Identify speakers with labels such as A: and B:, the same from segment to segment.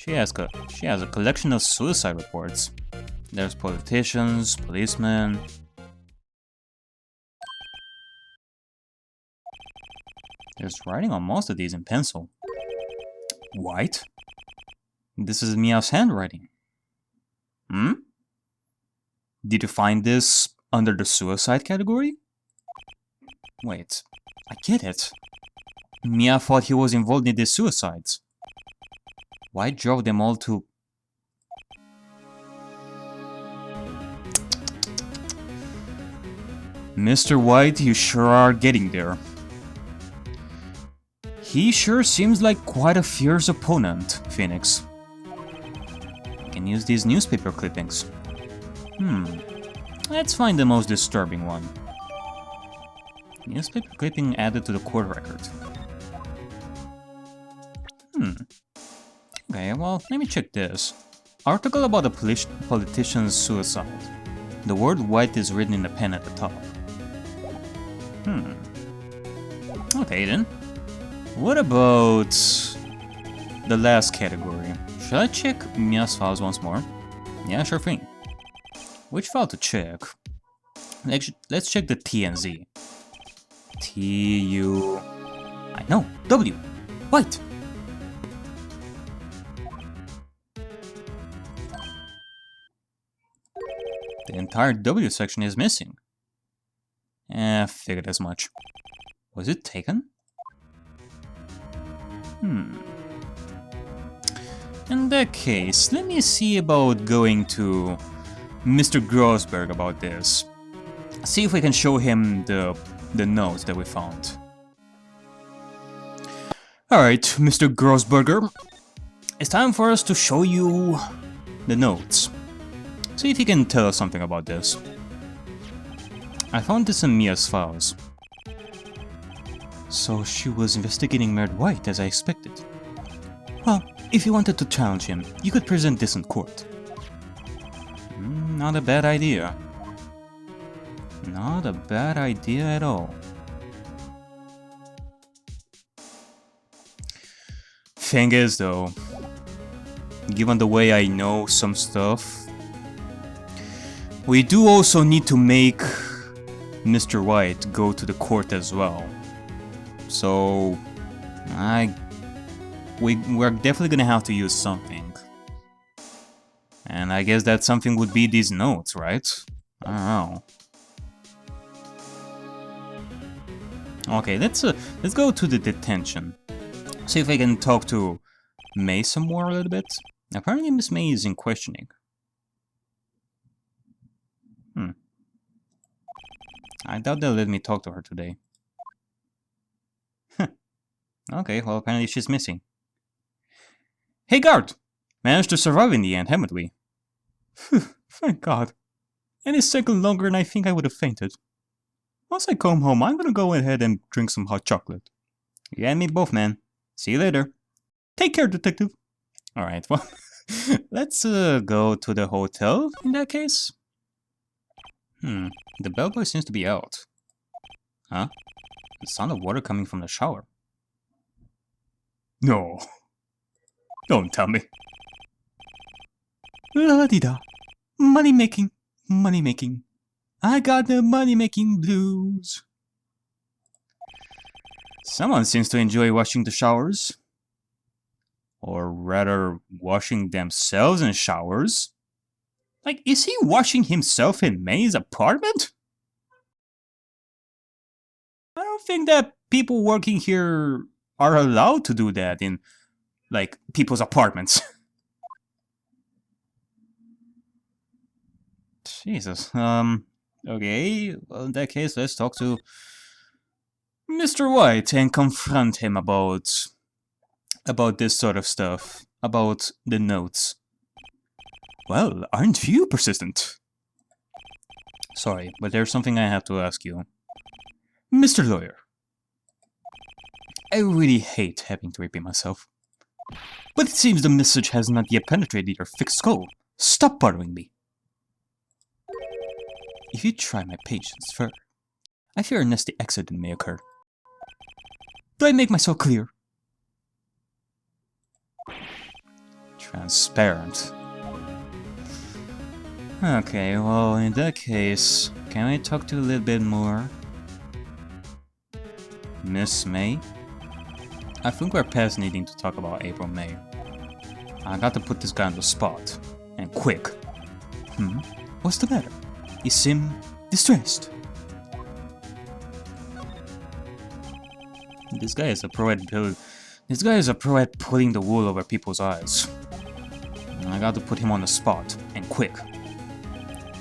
A: She has a collection of suicide reports. There's politicians, policemen. There's writing on most of these in pencil. White? This is Mia's handwriting. Hmm? Did you find this under the suicide category? Wait, I get it. Mia thought he was involved in these suicides. Why drove them all to... Mr. White, you sure are getting there. He sure seems like quite a fierce opponent, Phoenix. I can use these newspaper clippings. Let's find the most disturbing one. Newspaper clipping added to the court record. Okay, well, let me check this. Article about a politician's suicide. The word white is written in a pen at the top. Okay then. What about the last category? Should I check Mia's files once more? Yeah, sure thing. Which file to check? Let's check the T and Z. T-U... I know! W! White! The entire W section is missing. Figured as much. Was it taken? In that case, let me see about going to Mr. Grossberg about this. See if we can show him the notes that we found. Alright, Mr. Grossberger. It's time for us to show you the notes. See if you can tell us something about this. I found this in Mia's files. So she was investigating Mert White as I expected. Well, if you wanted to challenge him, you could present this in court. Not a bad idea. Not a bad idea at all. Thing is though, given the way I know some stuff, we do also need to make Mr. White go to the court as well. So, we're definitely gonna have to use something. And I guess that something would be these notes, right? I don't know. Okay, let's go to the detention. See if I can talk to May some more a little bit. Apparently Miss May is in questioning. I doubt they'll let me talk to her today. Okay, well apparently she's missing. Hey guard! Managed to survive in the end, haven't we? Thank God. Any second longer and I think I would have fainted. Once I come home, I'm gonna go ahead and drink some hot chocolate. You and me both, man. See you later. Take care, detective. Alright, well, let's go to the hotel in that case. The bellboy seems to be out. Huh? The sound of water coming from the shower. No. Don't tell me. La-di-da. Money making, money making. I got the money making blues. Someone seems to enjoy washing the showers. Or rather, washing themselves in showers. Like, is he washing himself in May's apartment? I don't think that people working here are allowed to do that in, like, people's apartments. Jesus, okay, well, in that case, let's talk to Mr. White and confront him about this sort of stuff, about the notes. Well, aren't you persistent? Sorry, but there's something I have to ask you. Mr. Lawyer. I really hate having to repeat myself. But it seems the message has not yet penetrated your thick skull. Stop bothering me. If you try my patience further, I fear a nasty accident may occur. Do I make myself clear? Transparent. Okay, well, in that case, can I talk to you a little bit more? Miss May? I think we're past needing to talk about April May. I got to put this guy on the spot. And quick. What's the matter? You seem distressed. This guy is a pro at pulling the wool over people's eyes. And I got to put him on the spot, and quick.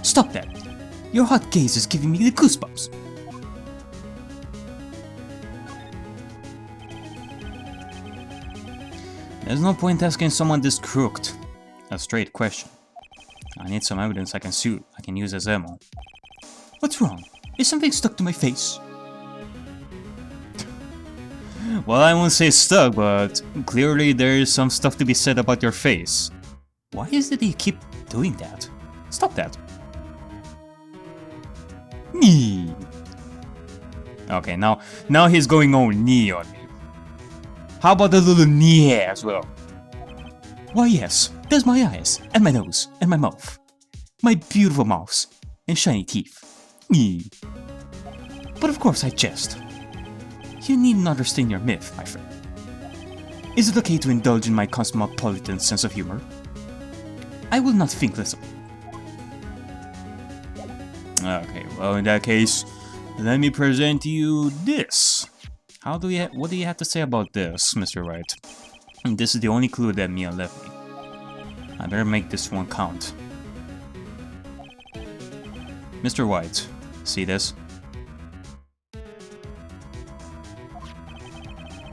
A: Stop that! Your hot gaze is giving me the goosebumps! There's no point asking someone this crooked a straight question. I need some evidence I can use as ammo. What's wrong? Is something stuck to my face? Well, I won't say stuck, but clearly there is some stuff to be said about your face. Why is it you keep doing that? Stop that. Knee. Okay, now he's going all knee on me. How about a little knee hair as well? Why yes, there's my eyes, and my nose, and my mouth. My beautiful mouth, and shiny teeth. Knee. But of course I jest. You needn't understand your myth, my friend. Is it okay to indulge in my cosmopolitan sense of humor? I will not think less of it. Okay, well in that case, let me present you this. What do you have to say about this, Mr. Wright? And this is the only clue that Mia left me. I better make this one count. Mr. White, see this?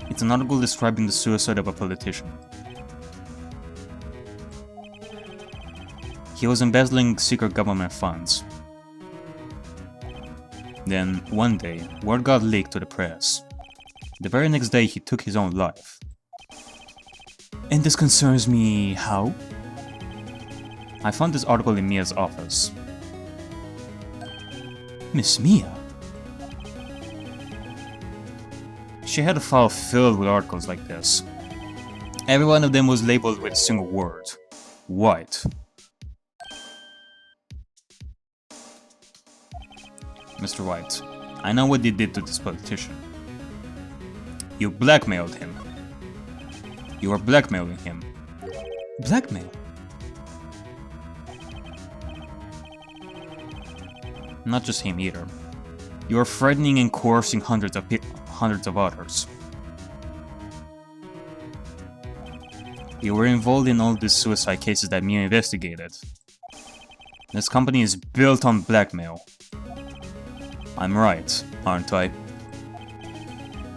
A: It's an article describing the suicide of a politician. He was embezzling secret government funds. Then, one day, word got leaked to the press. The very next day, he took his own life. And this concerns me how? I found this article in Mia's office. Miss Mia? She had a file filled with articles like this. Every one of them was labeled with a single word. White. Mr. White, I know what you did to this politician. You blackmailed him. You are blackmailing him. Blackmail? Not just him either. You are threatening and coercing hundreds of others. You were involved in all these suicide cases that Mia investigated. This company is built on blackmail. I'm right, aren't I?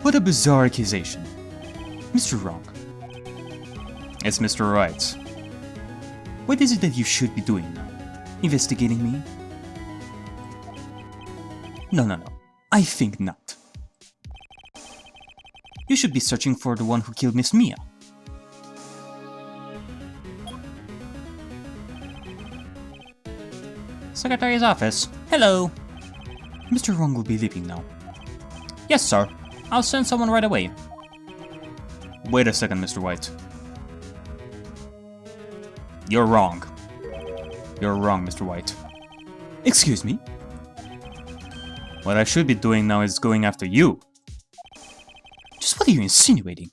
A: What a bizarre accusation. Mr. Wrong. It's Mr. Right. What is it that you should be doing now? Investigating me? No. I think not. You should be searching for the one who killed Miss Mia. Secretary's office. Hello. Mr. Wrong will be leaving now. Yes, sir. I'll send someone right away. Wait a second, Mr. White. You're wrong. You're wrong, Mr. White. Excuse me? What I should be doing now is going after you. Just what are you insinuating?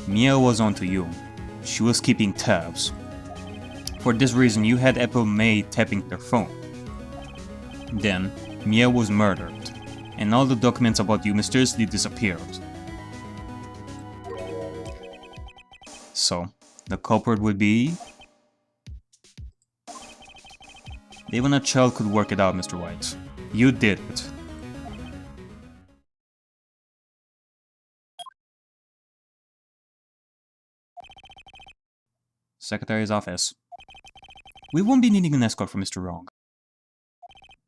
A: Mia was onto you. She was keeping tabs. For this reason, you had April May tapping their phone. Then, Mia was murdered, and all the documents about you mysteriously disappeared. So, the culprit would be... Even a child could work it out, Mr. White. You did it. Secretary's office. We won't be needing an escort for Mr. Wrong.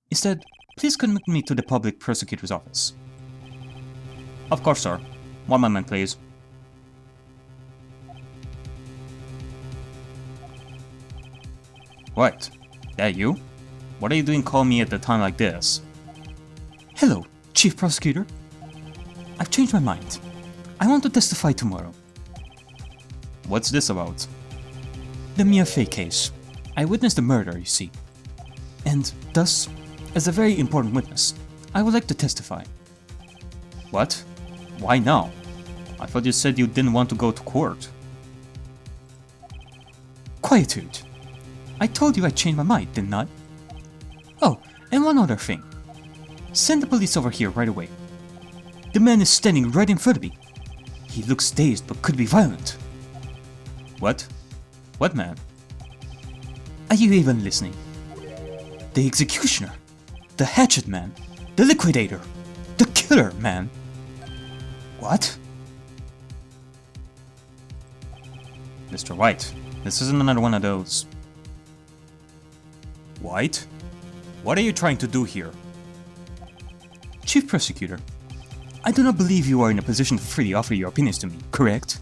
A: Instead, please connect me to the public prosecutor's office. Of course, sir. One moment, please. What? That you? What are you doing calling me at a time like this? Hello, Chief Prosecutor. I've changed my mind. I want to testify tomorrow. What's this about? The Mia-Fei case. I witnessed the murder, you see. And thus, as a very important witness, I would like to testify. What? Why now? I thought you said you didn't want to go to court. Quietude. I told you I changed my mind, didn't I? Oh, and one other thing. Send the police over here right away. The man is standing right in front of me. He looks dazed but could be violent. What? What man? Are you even listening? The executioner. The hatchet man. The liquidator. The killer man. What? Mr. White, this isn't another one of those. White? What are you trying to do here? Chief Prosecutor, I do not believe you are in a position to freely offer your opinions to me, correct?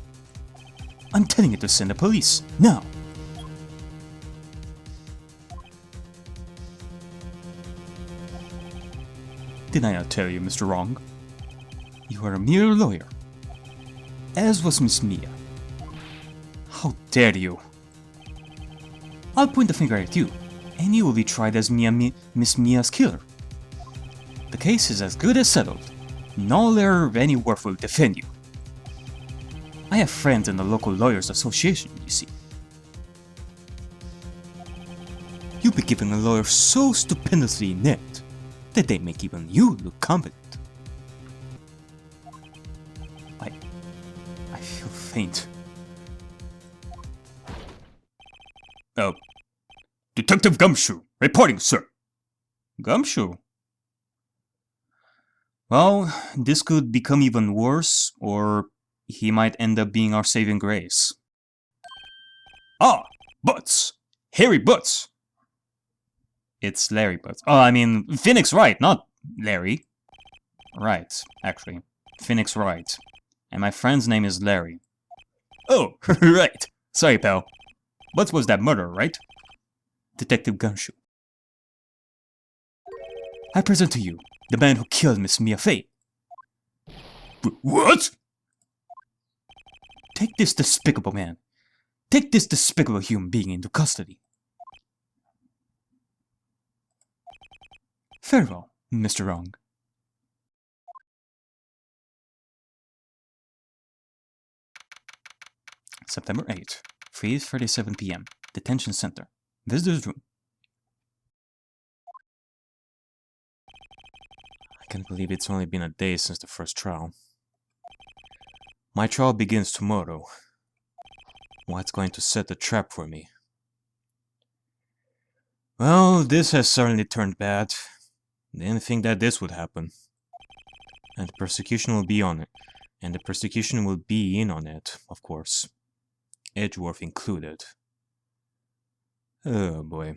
A: I'm telling you to send the police, now! Did I not tell you, Mr. Wrong? You are a mere lawyer, as was Miss Mia. How dare you! I'll point the finger at you, and you will be tried as Miss Mia's killer. The case is as good as settled. No lawyer of any worth will defend you. I have friends in the local lawyers association, you see. You'll be giving a lawyer so stupendously inept that they make even you look competent. I feel faint. Detective Gumshoe, reporting, sir. Gumshoe? Well, this could become even worse, or he might end up being our saving grace. Ah, Butts! Harry Butts! It's Larry Butts. Oh, I mean, Phoenix Wright, not Larry. Right, actually. Phoenix Wright. And my friend's name is Larry. Oh, right. Sorry, pal. Butts was that murderer, right? Detective Gumshoe. I present to you the man who killed Miss Mia-Fei. What? Take this despicable man. Take this despicable human being into custody. Very well, Mr. Wrong. September 8th, 3:37 p.m. Detention Center. Visitor's room. I can't believe it's only been a day since the first trial. My trial begins tomorrow. What's going to set the trap for me? Well, this has certainly turned bad. Didn't think that this would happen. And the persecution will be on it. And the persecution will be in on it, of course. Edgeworth included. Oh boy.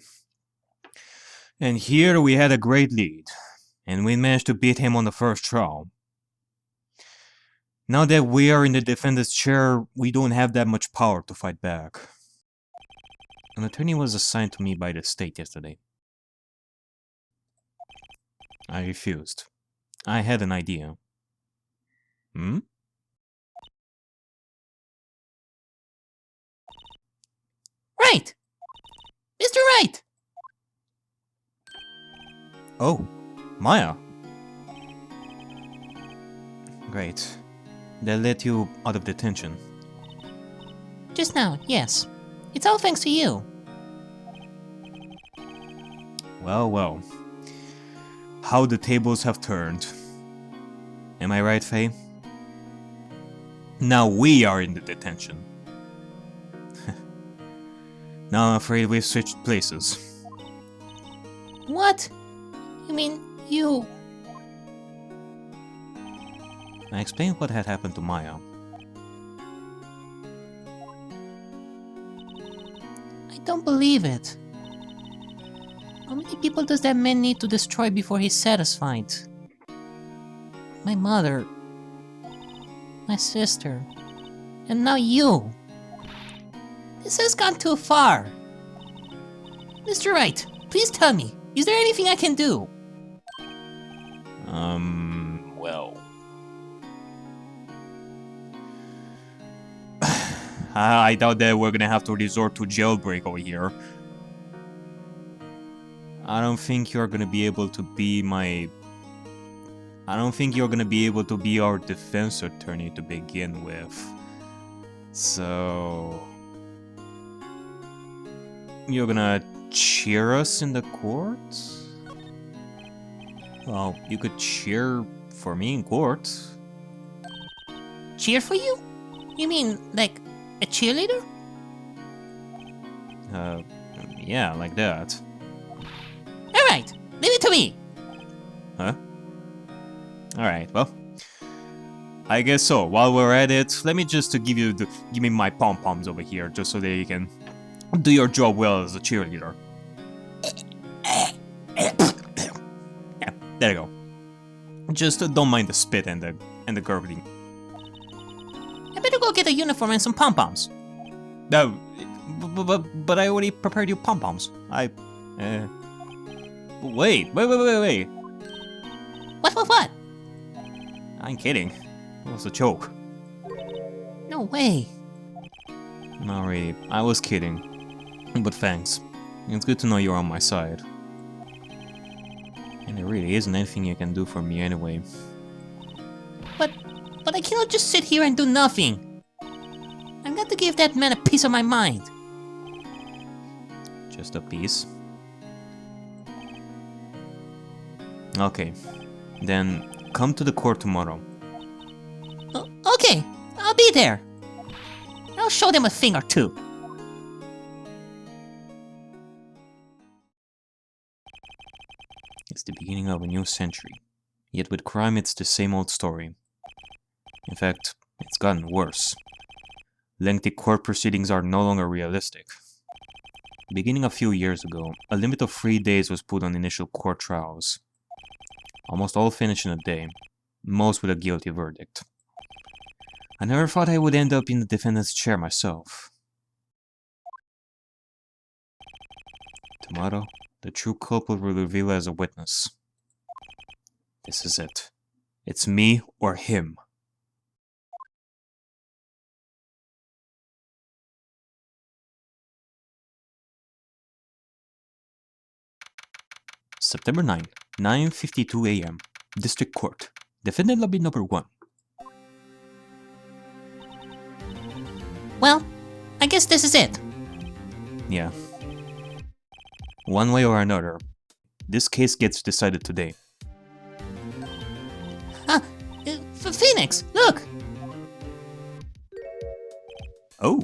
A: And here we had a great lead. And we managed to beat him on the first trial. Now that we are in the defendant's chair, we don't have that much power to fight back. An attorney was assigned to me by the state yesterday. I refused. I had an idea. Hmm?
B: Right! Mr. Wright!
A: Oh, Maya. Great. They let you out of detention.
B: Just now, yes. It's all thanks to you.
A: Well, well. How the tables have turned. Am I right, Faye? Now we are in the detention. Now I'm afraid we've switched places.
B: What? You mean you...
A: I explained what had happened to Maya.
B: I don't believe it. How many people does that man need to destroy before he's satisfied? My mother, my sister, and now you. This has gone too far. Mr. Wright, please tell me, is there anything I can do?
A: Well... I doubt that we're gonna have to resort to jailbreak over here. I don't think you're gonna be able to be my... I don't think you're gonna be able to be our defense attorney to begin with. So... You're gonna cheer us in the court? Well, you could cheer for me in court.
B: Cheer for you? You mean, like, a cheerleader?
A: Yeah, like that.
B: Alright, leave it to me!
A: Huh? Alright, well... I guess so. While we're at it, let me just give me my pom-poms over here, just so that you can do your job well as a cheerleader. Yeah, there you go. Just don't mind the spit and the gurgling.
B: I better go get a uniform and some pom-poms.
A: No, but I already prepared you pom-poms. Wait.
B: What?
A: I'm kidding. It was a joke.
B: No way.
A: No, really, I was kidding. But thanks. It's good to know you're on my side. And there really isn't anything you can do for me anyway.
B: But I cannot just sit here and do nothing. I've got to give that man a piece of my mind.
A: Just a piece? Okay. Then come to the court tomorrow.
B: Okay, I'll be there. I'll show them a thing or two.
A: It's the beginning of a new century. Yet with crime it's the same old story. In fact, it's gotten worse. Lengthy court proceedings are no longer realistic. Beginning a few years ago, a limit of 3 days was put on initial court trials. Almost all finished in a day, most with a guilty verdict. I never thought I would end up in the defendant's chair myself. Tomorrow, the true culprit will reveal as a witness. This is it. It's me or him. September 9, 9:52 a.m. District Court. Defendant lobby number 1.
B: Well, I guess this is it.
A: Yeah. One way or another, this case gets decided today.
B: Phoenix, look!
A: Oh.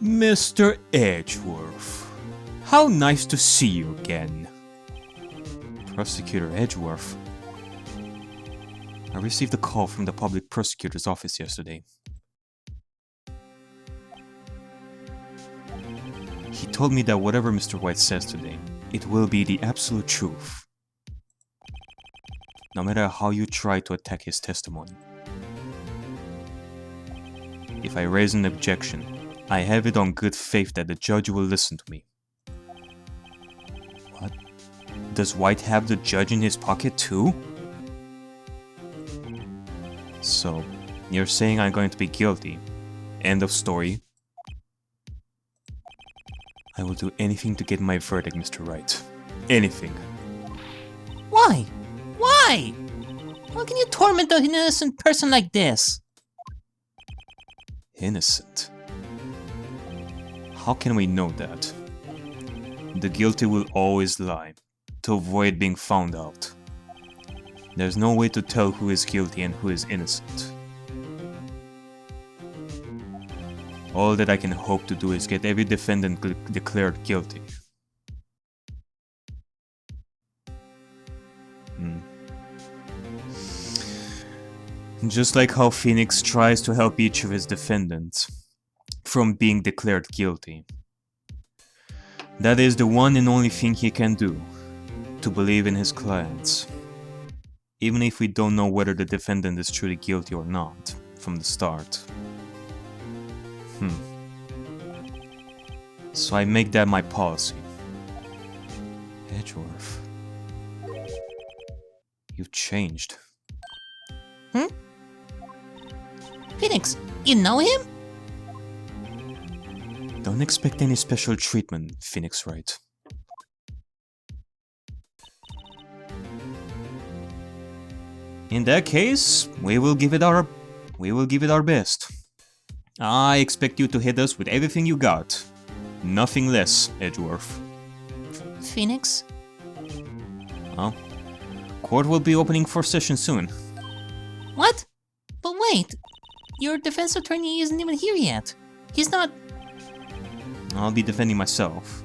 A: Mr. Edgeworth. How nice to see you again. Prosecutor Edgeworth. I received a call from the public prosecutor's office yesterday. He told me that whatever Mr. White says today, it will be the absolute truth. No matter how you try to attack his testimony. If I raise an objection, I have it on good faith that the judge will listen to me. What? Does White have the judge in his pocket too? So, you're saying I'm going to be guilty. End of story. I will do anything to get my verdict, Mr. Wright. Anything.
B: Why? Why? How can you torment an innocent person like this?
A: Innocent? How can we know that? The guilty will always lie, to avoid being found out. There's no way to tell who is guilty and who is innocent. All that I can hope to do is get every defendant declared guilty. Just like how Phoenix tries to help each of his defendants from being declared guilty. That is the one and only thing he can do, to believe in his clients. Even if we don't know whether the defendant is truly guilty or not, from the start. So I make that my policy. Edgeworth. You've changed.
B: Phoenix, you know him?
A: Don't expect any special treatment, Phoenix Wright. In that case, we will give it our best. I expect you to hit us with everything you got. Nothing less, Edgeworth.
B: Phoenix?
A: Well, court will be opening for session soon.
B: What? But wait! Your defense attorney isn't even here yet. He's not...
A: I'll be defending myself.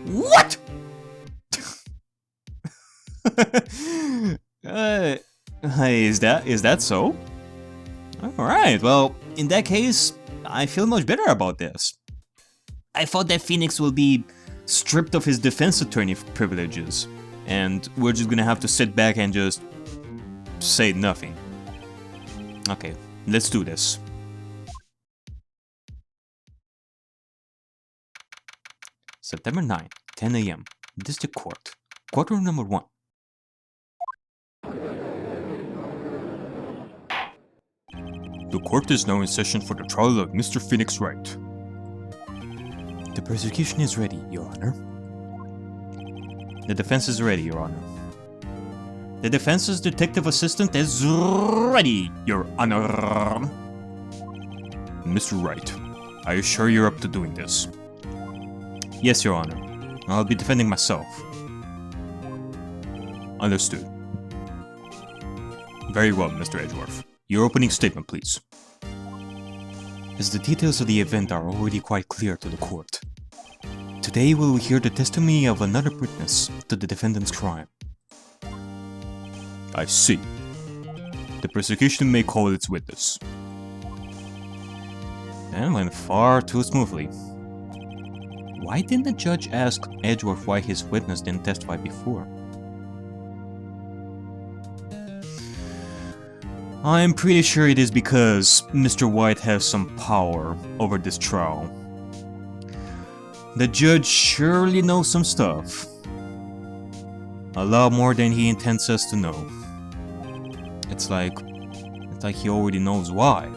A: What? Is that so? Alright, well, in that case, I feel much better about this. I thought that Phoenix will be stripped of his defense attorney privileges, and we're just gonna have to sit back and just say nothing. Okay, let's do this. September 9, 10 AM, District Court, Courtroom number 1. The court is now in session for the trial of Mr. Phoenix Wright. The prosecution is ready, Your Honor. The defense is ready, Your Honor. The defense's detective assistant is ready, Your Honor. Mr. Wright, are you sure you're up to doing this? Yes, Your Honor. I'll be defending myself. Understood. Very well, Mr. Edgeworth. Your opening statement, please. As the details of the event are already quite clear to the court, today we will hear the testimony of another witness to the defendant's crime. I see. The prosecution may call its witness. And went far too smoothly. Why didn't the judge ask Edgeworth why his witness didn't testify before? I'm pretty sure it is because Mr. White has some power over this trial. The judge surely knows some stuff. A lot more than he intends us to know. It's like he already knows why.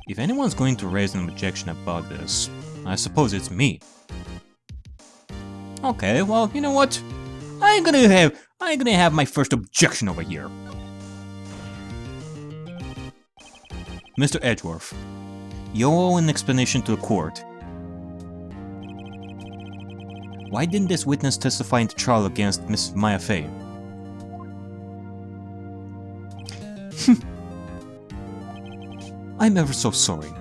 A: If anyone's going to raise an objection about this, I suppose it's me. Okay, well, you know what? I'm gonna have my first objection over here. Mr. Edgeworth, you owe an explanation to the court. Why didn't this witness testify in the trial against Miss Maya Fey? I'm ever so sorry.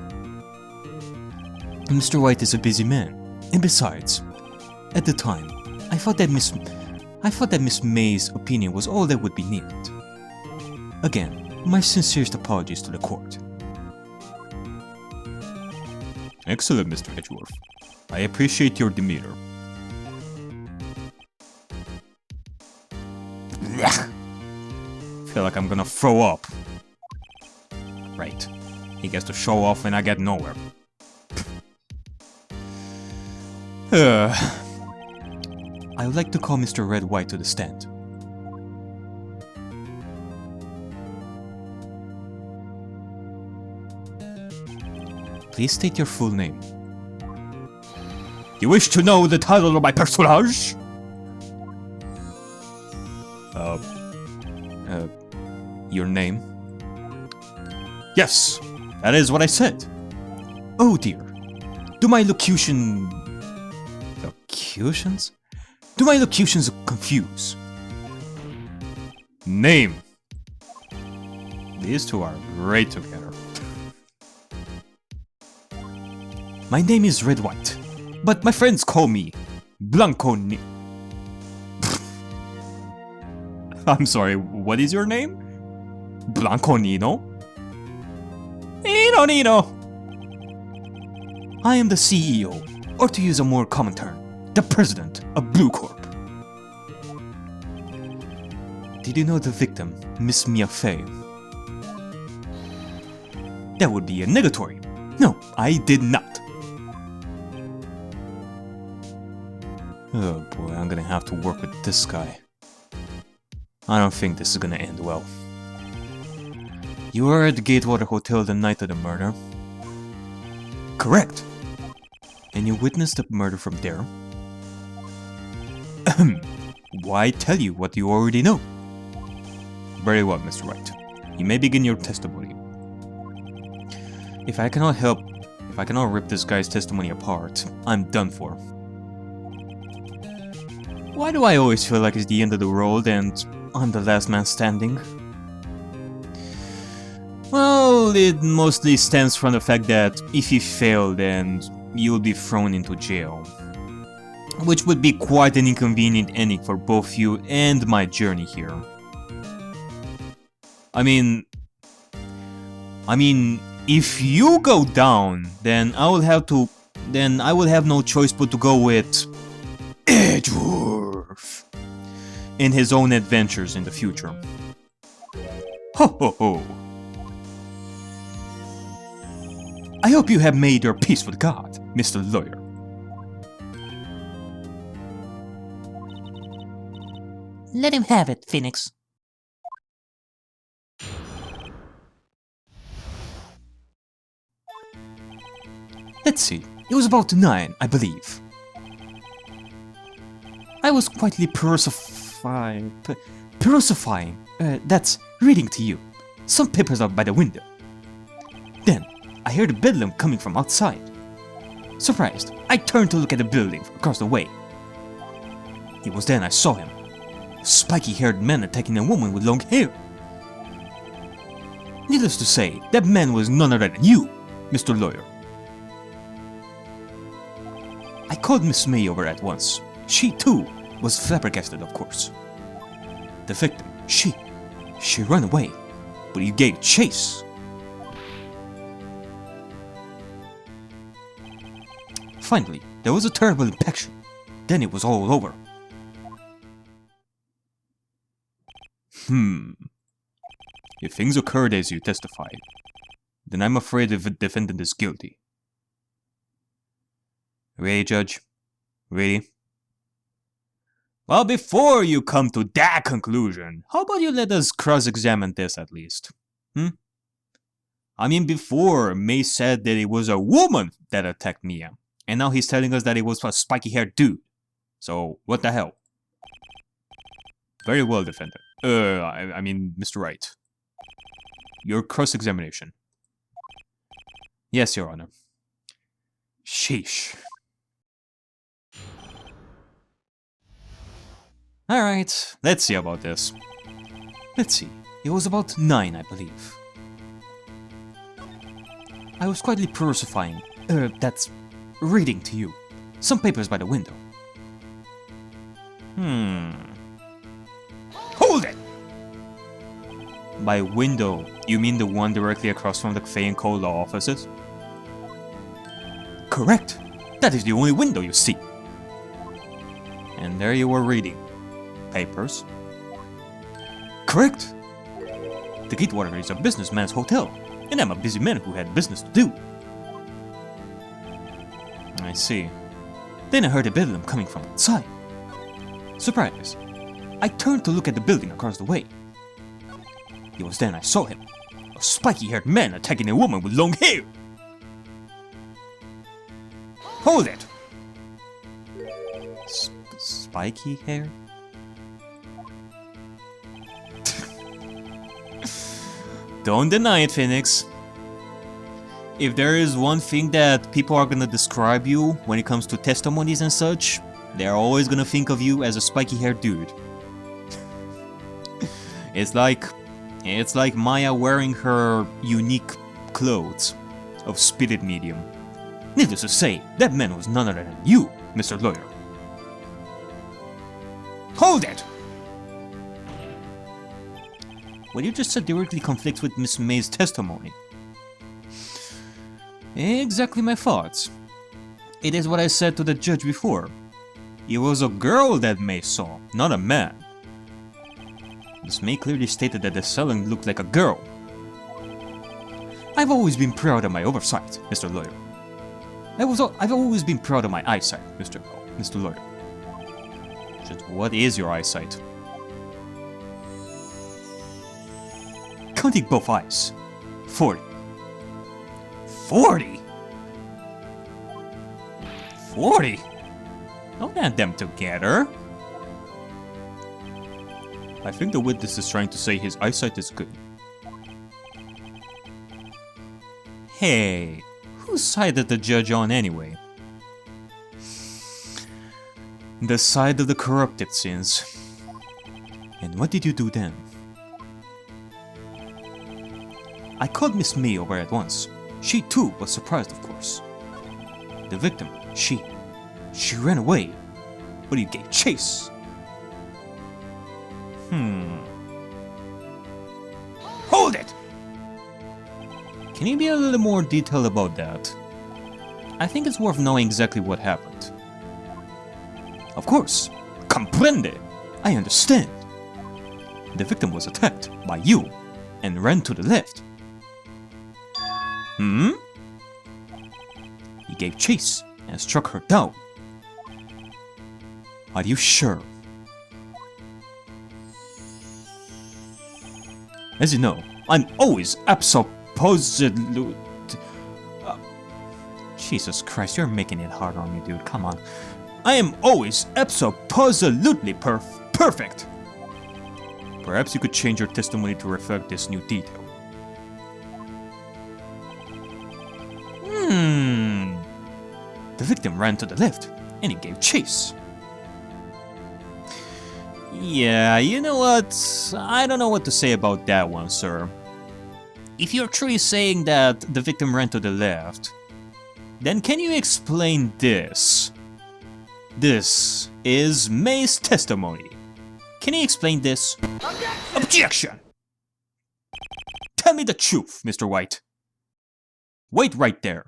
A: Mr. White is a busy man, and besides, at the time, I thought that Miss May's opinion was all that would be needed. Again, my sincerest apologies to the court. Excellent, Mr. Edgeworth. I appreciate your demeanor. Feel like I'm gonna throw up. Right. He gets to show off and I get nowhere. I would like to call Mr. Red White to the stand. Please state your full name. You wish to know the title of my personage? Your name? Yes, that is what I said. Oh dear. Do my locutions confuse? Name. These two are great together. My name is Red White, but my friends call me Blanco Ni... I'm sorry, what is your name? Blanco Nino? Nino! I am the CEO, or to use a more common term, the president of Blue Corp. Did you know the victim, Miss Mia Fey? That would be a negatory. No, I did not. Oh boy, I'm gonna have to work with this guy. I don't think this is gonna end well. You were at the Gatewater Hotel the night of the murder. Correct. And you witnessed the murder from there? Why tell you what you already know? Very well, Mr. Wright. You may begin your testimony. If I cannot rip this guy's testimony apart, I'm done for. Why do I always feel like it's the end of the world and I'm the last man standing? Well, it mostly stems from the fact that if you fail, then you'll be thrown into jail. Which would be quite an inconvenient ending for both you and my journey here. I mean, if you go down, then I will have no choice but to go with Edgeworth in his own adventures in the future. Ho ho ho! I hope you have made your peace with God, Mr. Lawyer.
B: Let him have it, Phoenix.
A: Let's see, it was about 9, I believe. I was quietly purifying, that's reading to you, some papers out by the window. Then, I heard a bedlam coming from outside. Surprised, I turned to look at the building across the way. It was then I saw him, a spiky-haired man attacking a woman with long hair. Needless to say, that man was none other than you, Mr. Lawyer. I called Miss May over at once. She, too, was flabbergasted, of course. The victim, she ran away, but you gave chase. Finally, there was a terrible impaction. Then it was all over. If things occurred as you testified, then I'm afraid the defendant is guilty. Ready, Judge? Ready? Well, before you come to that conclusion, how about you let us cross-examine this at least? I mean, before, May said that it was a woman that attacked Mia, and now he's telling us that it was a spiky-haired dude. So, what the hell? Very well, defendant. I mean, Mr. Wright. Your cross-examination. Yes, Your Honor. Sheesh. Alright, let's see about this. Let's see, it was about 9, I believe. I was quietly purifying, that's reading to you, some papers by the window. Hold it! By window, you mean the one directly across from the Fei & Co. law offices? Correct! That is the only window you see. And there you were reading. Papers? Correct! The Gatewater is a businessman's hotel, and I'm a busy man who had business to do. I see. Then I heard a bedlam coming from outside. Surprise! I turned to look at the building across the way. It was then I saw him, a spiky-haired man attacking a woman with long hair. Hold it! Spiky hair? Don't deny it, Phoenix. If there is one thing that people are gonna describe you when it comes to testimonies and such, they're always gonna think of you as a spiky-haired dude. It's like Maya wearing her unique clothes of spirit medium. Needless to say, that man was none other than you, Mr. Lawyer. Hold it! What you just said directly conflicts with Miss May's testimony. Exactly my thoughts. It is what I said to the judge before. It was a girl that May saw, not a man. Miss May clearly stated that the selling looked like a girl. I've always been proud of my oversight, Mr. Lawyer. I've always been proud of my eyesight, Mr. Lawyer. Just what is your eyesight? Counting both eyes. 40. 40? 40? Don't add them together. I think the witness is trying to say his eyesight is good. Hey, whose side did the judge on anyway? The side of the corrupt, it seems. And what did you do then? I called Miss May over at once. She too was surprised, of course. The victim, she ran away, but he gave chase. Hold it! Can you be a little more detailed about that? I think it's worth knowing exactly what happened. Of course, comprende. I understand. The victim was attacked by you and ran to the left. He gave chase and struck her down. Are you sure? As you know, I'm always absolutely... Jesus Christ, you're making it hard on me, dude. Come on. I am always absolutely perfect. Perhaps you could change your testimony to reflect this new detail. The victim ran to the left, and he gave chase. Yeah, you know what? I don't know what to say about that one, sir. If you're truly saying that the victim ran to the left, then can you explain this? This is May's testimony. Can you explain this? Objection! Tell me the truth, Mr. White. Wait right there.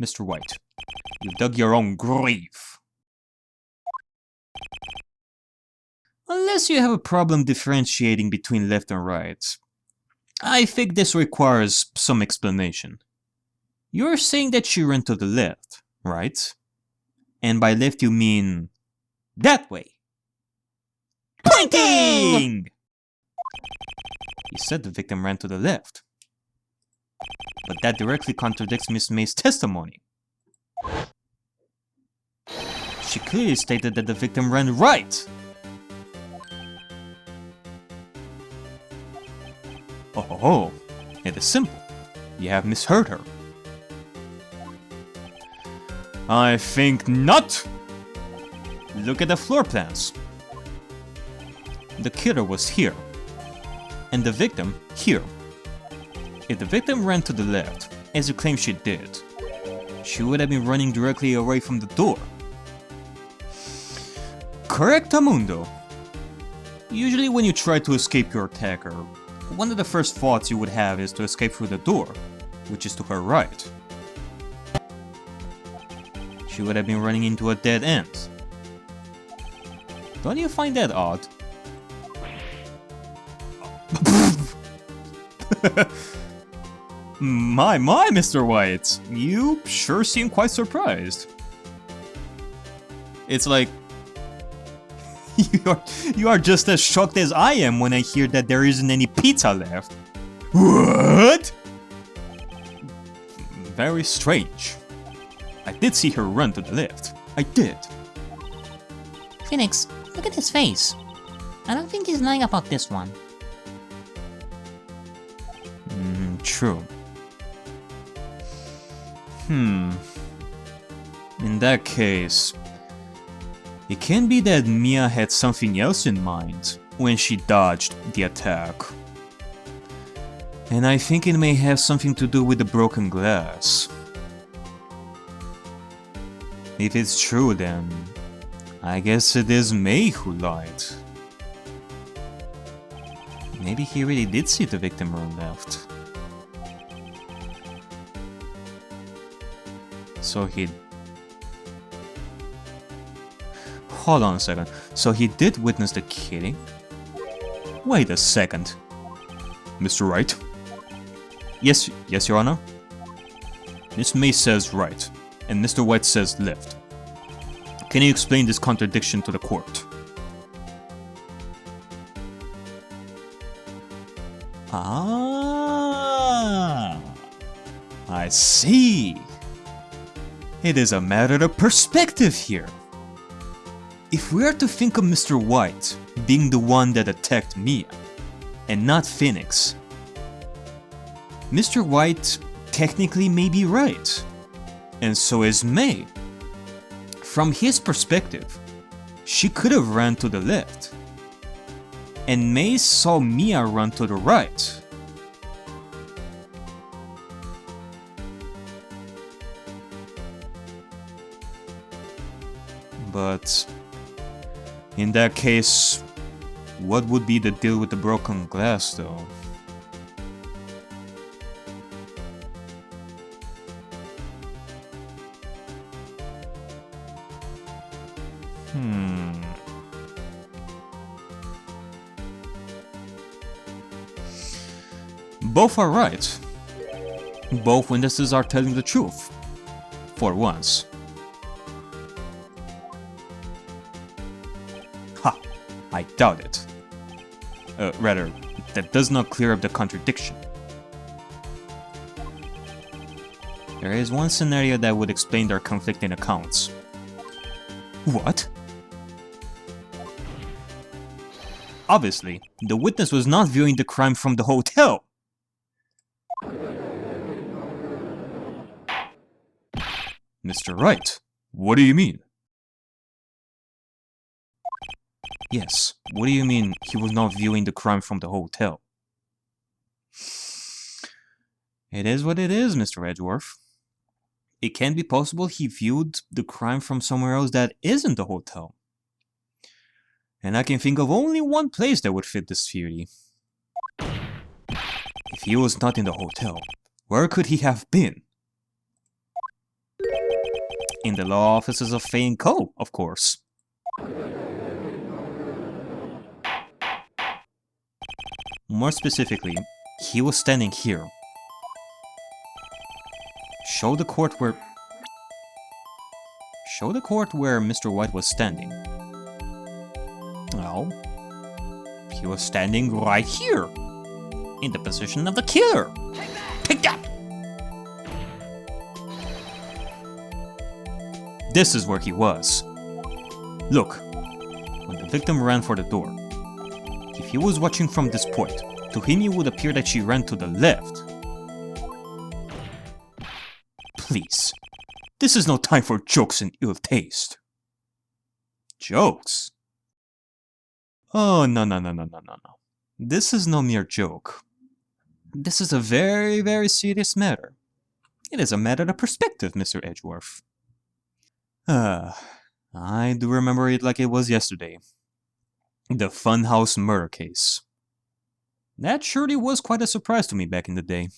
A: Mr. White, you dug your own grave. Unless you have a problem differentiating between left and right, I think this requires some explanation. You're saying that she ran to the left, right? And by left you mean that way. Pointing! You said the victim ran to the left. But that directly contradicts Miss May's testimony. She clearly stated that the victim ran right. Oh, it is simple. You have misheard her. I think not. Look at the floor plans. The killer was here, and the victim here. If the victim ran to the left, as you claim she did, she would have been running directly away from the door. Correctamundo. Usually when you try to escape your attacker, one of the first thoughts you would have is to escape through the door, which is to her right. She would have been running into a dead end. Don't you find that odd? My, Mr. White, you sure seem quite surprised. It's like, you are just as shocked as I am when I hear that there isn't any pizza left. What? Very strange. I did see her run to the left. I did.
B: Phoenix, look at his face. I don't think he's lying about this one.
A: True. In that case, it can be that Mia had something else in mind when she dodged the attack. And I think it may have something to do with the broken glass. If it's true, then I guess it is May who lied. Maybe he really did see the victim run left. So he... Hold on a second. So he did witness the killing? Wait a second. Mr. Wright? Yes, Your Honor? Miss May says right, and Mr. White says left. Can you explain this contradiction to the court? Ah, I see. It is a matter of perspective here. If we are to think of Mr. White being the one that attacked Mia, and not Phoenix, Mr. White technically may be right, and so is May. From his perspective, she could have ran to the left, and May saw Mia run to the right. But in that case, what would be the deal with the broken glass, though? Both are right. Both witnesses are telling the truth. For once. Ha! I doubt it. Rather, that does not clear up the contradiction. There is one scenario that would explain their conflicting accounts. What? Obviously, the witness was not viewing the crime from the hotel. Mr. Wright, what do you mean? Yes, what do you mean he was not viewing the crime from the hotel? It is what it is, Mr. Edgeworth. It can be possible he viewed the crime from somewhere else that isn't the hotel. And I can think of only one place that would fit this theory. If he was not in the hotel, where could he have been? In the law offices of Fei & Co., of course. More specifically, he was standing here. Show the court where Mr. White was standing. Well, he was standing right here, in the position of the killer. Take that! This is where he was. Look, when the victim ran for the door, if he was watching from this point, to him it would appear that she ran to the left. Please, this is no time for jokes and ill taste. Jokes? Oh, no. This is no mere joke. This is a very, very serious matter. It is a matter of perspective, Mr. Edgeworth. I do remember it like it was yesterday. The Funhouse murder case. That surely was quite a surprise to me back in the day.